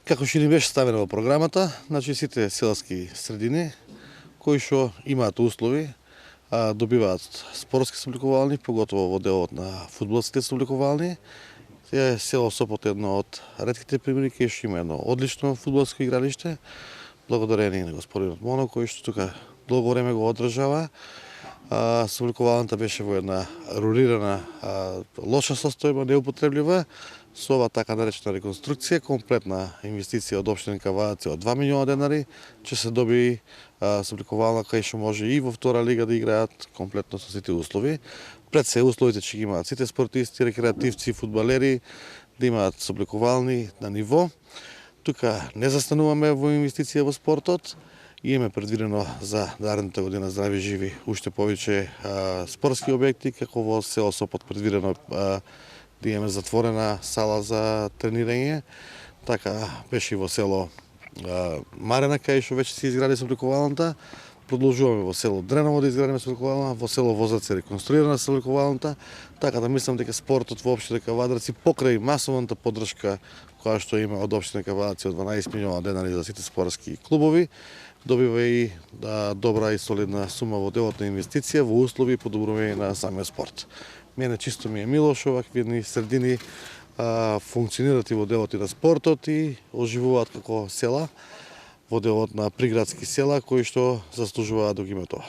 Како што ни беше ставено во програмата, значи сите селски средини кои што имаат услови, добиваат спортски собликувални, поготово во делот на фудбалските собликувални. Село Сопот е едно од ретките примери кај што има едно одлично фудбалско игралиште, благодарение на господинот Моно, кој што тука долго време го одржава. Собликувалната беше во една рурирана, лоша состојба, неупотреблива. Со ова така наречена реконструкција, комплетна инвестиција од општина Кавадарци од 2 милиона денари, ќе се доби собликувална кај што може и во втора лига да играат комплетно со сите услови. Пред се условите ќе ги имаат сите спортисти, рекреативци, фудбалери, да имаат собликувални на ниво. Тука не застануваме во инвестиција во спортот. Имаме предвидено за наредната година здрави живи уште повеќе спортски објекти, како во село Сопот предвидено да имаме затворена сала за тренирање. Така беше и во село Марена, кај што веќе се изгради собликувалната. Продолжуваме во село Дреново да изградиме собликувална, во село Возац е реконструирана собликувалната, така да мислам дека спортот во општина Кавадарци покрај масовната поддршка која што има од општина Кавадарци од 12 милиона денари за сите спортски клубови, добива и добра и солидна сума во делот на инвестиција во услови и подобрување на самиот спорт. Мене чисто ми е мило што вакви едни средини функционираат и во делот и на спортот и оживуваат како села во делот на приградски села кои што заслужуваат да ги имаат тоа.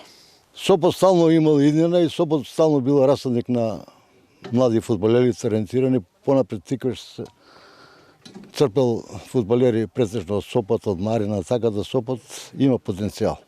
Сопот стално имал иднина и Сопот стално бил расадник на млади фудбалери талентирани. Понапред тикаш се црпел фудбалери претежно од Сопот, од Марина, така да Сопот има потенцијал.